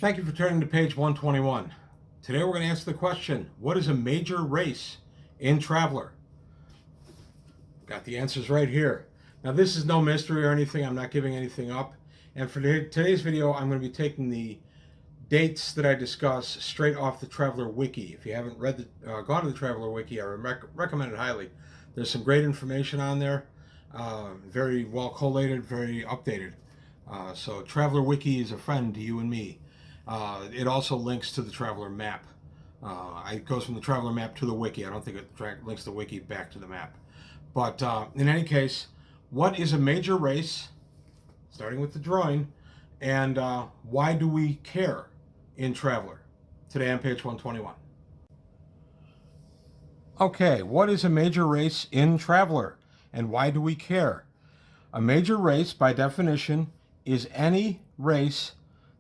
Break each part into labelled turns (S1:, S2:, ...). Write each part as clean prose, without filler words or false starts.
S1: Thank you for turning to page 121. Today we're going to answer the question, what is a major race in Traveler? Got the answers right here. Now this is no mystery or anything, I'm not giving anything up. And for today's video, I'm going to be taking the dates that I discuss straight off the Traveler Wiki. If you haven't gone to the Traveler Wiki, I recommend it highly. There's some great information on there, very well collated, very updated. So Traveler Wiki is a friend to you and me. It also links to the Traveler map. It goes from the Traveler map to the Wiki. I don't think it links the Wiki back to the map. But in any case, what is a major race, starting with the drawing, and why do we care in Traveler? Today on page 121. Okay, what is a major race in Traveler, and why do we care? A major race, by definition, is any race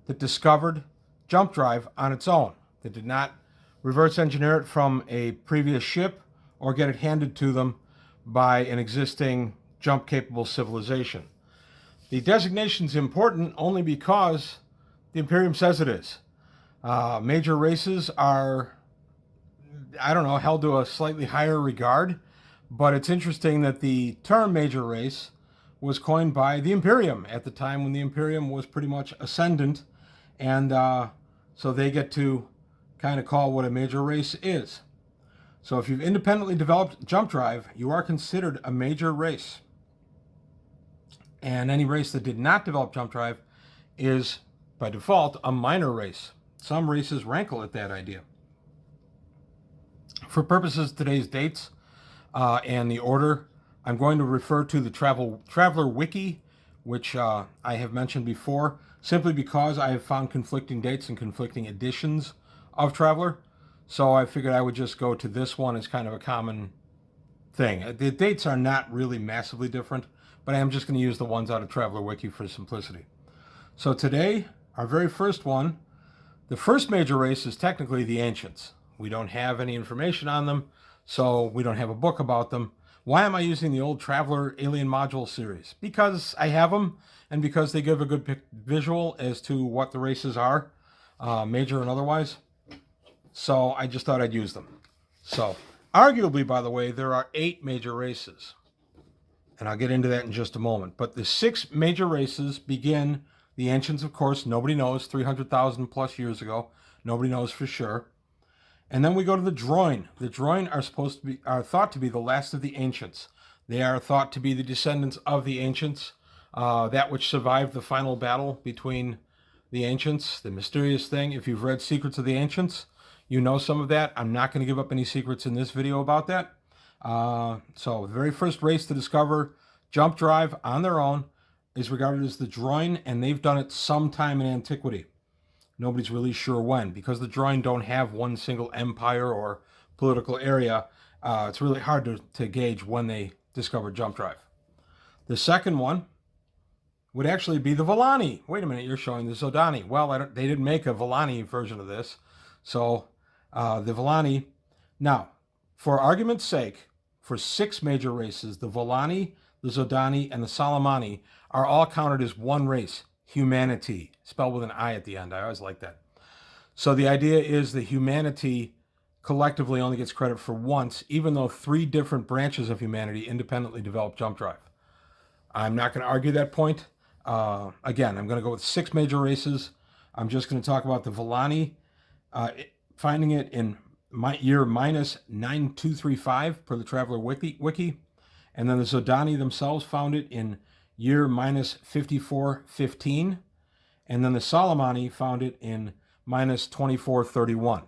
S1: that discovered jump drive on its own, that did not reverse engineer it from a previous ship or get it handed to them by an existing jump-capable civilization. The designation is important only because the Imperium says it is. Major races are, held to a slightly higher regard, but it's interesting that the term major race was coined by the Imperium at the time when the Imperium was pretty much ascendant, and so they get to kind of call what a major race is. So if you've independently developed jump drive, you are considered a major race. And any race that did not develop jump drive is, by default, a minor race. Some races rankle at that idea. For purposes of today's dates and the order, I'm going to refer to the Traveler Wiki, which I have mentioned before, simply because I have found conflicting dates and conflicting editions of Traveler. So I figured I would just go to this one as kind of a common thing. The dates are not really massively different, but I am just going to use the ones out of Traveler Wiki for simplicity. So today, our very first one, the first major race is technically the Ancients. We don't have any information on them, so we don't have a book about them. Why am I using the old Traveler Alien Module series? Because I have them, and because they give a good visual as to what the races are, major and otherwise. So I just thought I'd use them. So, arguably, by the way, there are 8 major races. And I'll get into that in just a moment. But the 6 major races begin, the Ancients, of course, nobody knows, 300,000 plus years ago. Nobody knows for sure. And then we go to the Droin. The Droin are thought to be the last of the Ancients. They are thought to be the descendants of the Ancients, that which survived the final battle between the Ancients, the mysterious thing. If you've read Secrets of the Ancients, you know some of that. I'm not going to give up any secrets in this video about that. So the very first race to discover jump drive on their own is regarded as the Droin, and they've done it sometime in antiquity. Nobody's really sure when, because the Droin don't have one single empire or political area. It's really hard to gauge when they discovered jump drive. The second one would actually be the Volani. Wait a minute, you're showing the Zodani. Well, they didn't make a Volani version of this. So the Volani. Now, for argument's sake, for 6 major races, the Volani, the Zodani, and the Salamani are all counted as one race, humanity, spelled with an I at the end. I always like that. So the idea is that humanity collectively only gets credit for once, even though 3 different branches of humanity independently develop jump drive. I'm not going to argue that point. Again, I'm going to go with 6 major races. I'm just going to talk about the Volani, finding it in year minus 9235 per the Traveler Wiki. And then the Zodani themselves found it in year minus 5415. And then the Salamani found it in minus 2431.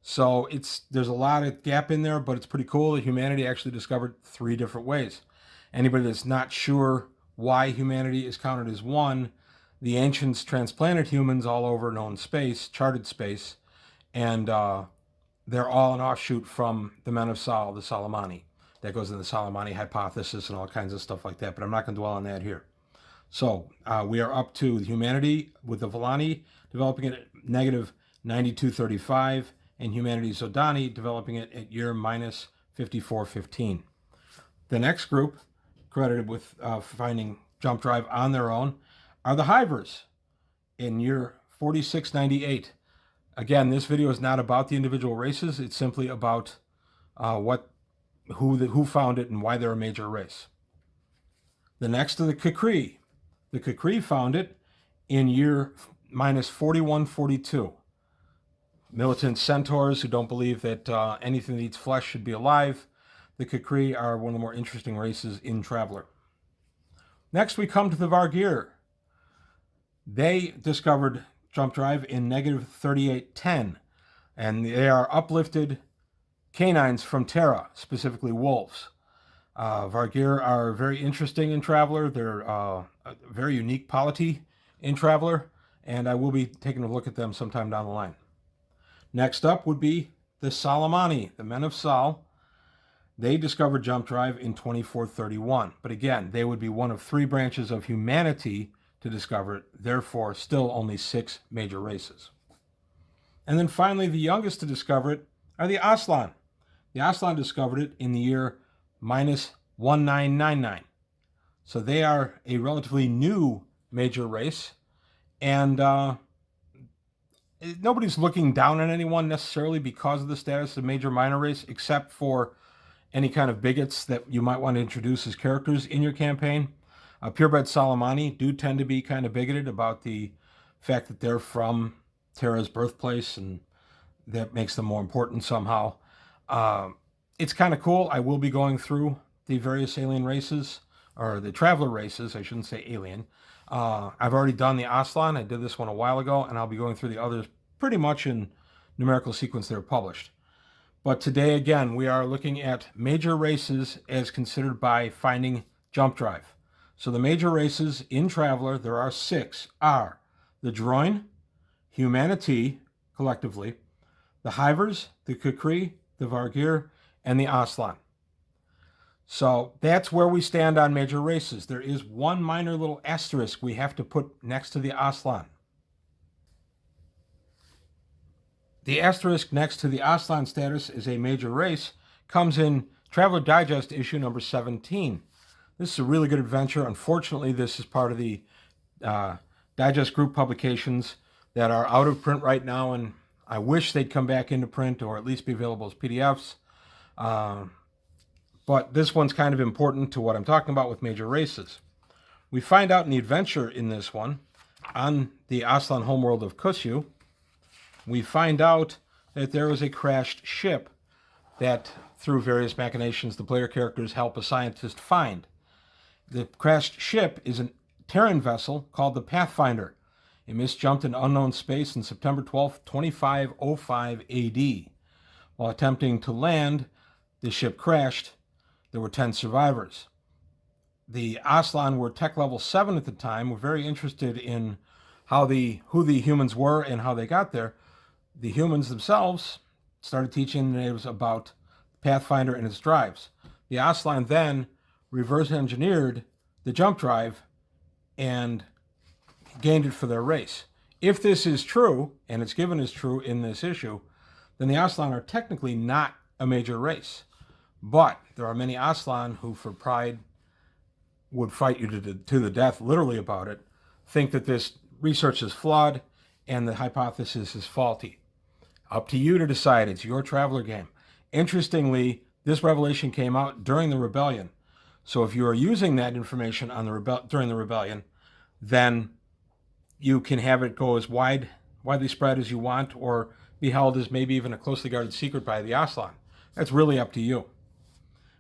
S1: So there's a lot of gap in there, but it's pretty cool that humanity actually discovered 3 different ways. Anybody that's not sure why humanity is counted as one, the Ancients transplanted humans all over known space, charted space, and they're all an offshoot from the men of Sal, the Salamani. That goes in the Salamani hypothesis and all kinds of stuff like that, but I'm not going to dwell on that here. So we are up to humanity with the Volani developing it at negative 9235, and humanity Zodani developing it at year minus 5415. The next group, credited with finding jump drive on their own, are the Hivers in year 4698. Again, this video is not about the individual races. It's simply about who found it and why they're a major race. The next are the Kakri. The Kakri found it in year minus 4142. Militant centaurs who don't believe that anything that eats flesh should be alive. The Kakri are one of the more interesting races in Traveler. Next, we come to the Vargir. They discovered jump drive in negative 3810, and they are uplifted canines from Terra, specifically wolves. Vargir are very interesting in Traveler. They're a very unique polity in Traveler, and I will be taking a look at them sometime down the line. Next up would be the Salamani, the men of Sal. They discovered jump drive in 2431. But again, they would be one of 3 branches of humanity to discover it, therefore still only 6 major races. And then finally, the youngest to discover it are the Aslan. The Aslan discovered it in the year minus 1999. So they are a relatively new major race, and nobody's looking down on anyone necessarily because of the status of major minor race, except for any kind of bigots that you might want to introduce as characters in your campaign. Purebred Salamani do tend to be kind of bigoted about the fact that they're from Terra's birthplace, and that makes them more important somehow. It's kind of cool. I will be going through the various alien races, or the Traveler races, I shouldn't say alien. I've already done the Aslan. I did this one a while ago, and I'll be going through the others pretty much in numerical sequence that are published. But today, again, we are looking at major races as considered by finding jump drive. So the major races in Traveler, there are 6, are the Droin, Humanity, collectively, the Hivers, the Kakri, the Vargir, and the Aslan. So that's where we stand on major races. There is one minor little asterisk we have to put next to the Aslan. The asterisk next to the Aslan status as a major race comes in Traveler Digest issue number 17. This is a really good adventure. Unfortunately, this is part of the Digest group publications that are out of print right now, and I wish they'd come back into print or at least be available as PDFs. But this one's kind of important to what I'm talking about with major races. We find out in the adventure in this one, on the Aslan homeworld of Kusyu, we find out that there was a crashed ship that, through various machinations, the player characters help a scientist find. The crashed ship is a Terran vessel called the Pathfinder. It misjumped in unknown space on September 12, 2505 AD. While attempting to land, the ship crashed. There were 10 survivors. The Aslan were tech level 7 at the time, were very interested in who the humans were and how they got there. The humans themselves started teaching the natives about Pathfinder and its drives. The Aslan then reverse engineered the jump drive and gained it for their race. If this is true, and it's given as true in this issue, then the Aslan are technically not a major race. But there are many Aslan who, for pride, would fight you to the death, literally, about it, think that this research is flawed and the hypothesis is faulty. Up to you to decide. It's your Traveler game. Interestingly, this revelation came out during the rebellion. So if you are using that information during the rebellion, then you can have it go as widely spread as you want, or be held as maybe even a closely guarded secret by the Aslan. That's really up to you.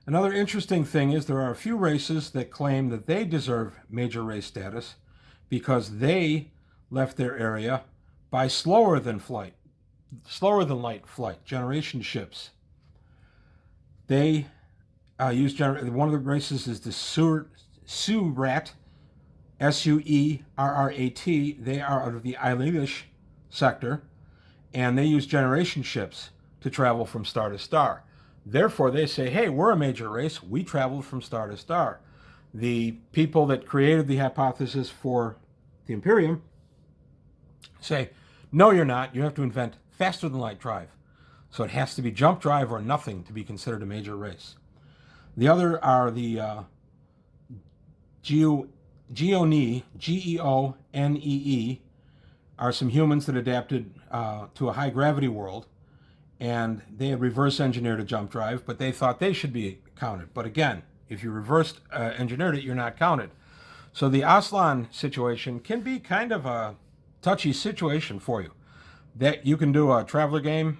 S1: Another interesting thing is there are a few races that claim that they deserve major race status because they left their area by slower than light flight, generation ships. They one of the races is the Surat, Suerrat. They are out of the Eilish sector, and they use generation ships to travel from star to star. Therefore, they say, hey, we're a major race. We traveled from star to star. The people that created the hypothesis for the Imperium say, no, you're not. You have to invent faster than light drive. So it has to be jump drive or nothing to be considered a major race. The other are the Geonee, Geonee, are some humans that adapted to a high gravity world, and they had reverse engineered a jump drive, but they thought they should be counted. But again, if you reverse engineered it, you're not counted. So the Aslan situation can be kind of a touchy situation for you. That you can do a traveler game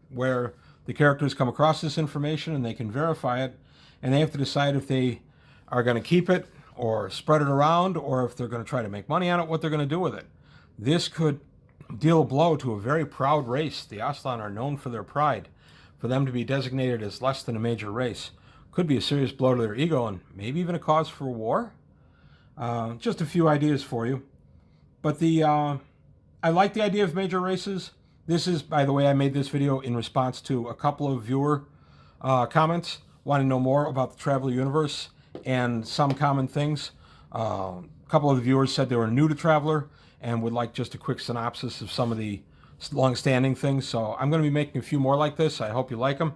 S1: where the characters come across this information and they can verify it, and they have to decide if they are going to keep it or spread it around, or if they're going to try to make money on it, what they're going to do with it. This could deal a blow to a very proud race. The Aslan are known for their pride. For them to be designated as less than a major race could be a serious blow to their ego, and maybe even a cause for war. Just a few ideas for you. But I like the idea of major races. This is, by the way, I made this video in response to a couple of viewer comments wanting to know more about the Traveler universe and some common things. A couple of the viewers said they were new to Traveler and would like just a quick synopsis of some of the long-standing things. So I'm going to be making a few more like this. I hope you like them.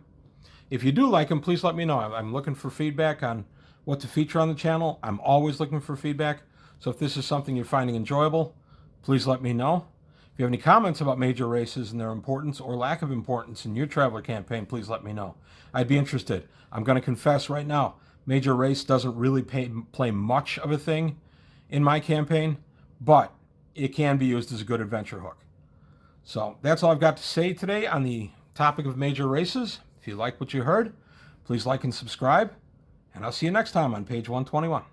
S1: If you do like them, please let me know. I'm looking for feedback on what to feature on the channel. I'm always looking for feedback. So if this is something you're finding enjoyable, please let me know. If you have any comments about major races and their importance or lack of importance in your Traveler campaign, please let me know. I'd be interested. I'm going to confess right now, major race doesn't really play much of a thing in my campaign, but it can be used as a good adventure hook. So that's all I've got to say today on the topic of major races. If you like what you heard, please like and subscribe, and I'll see you next time on page 121.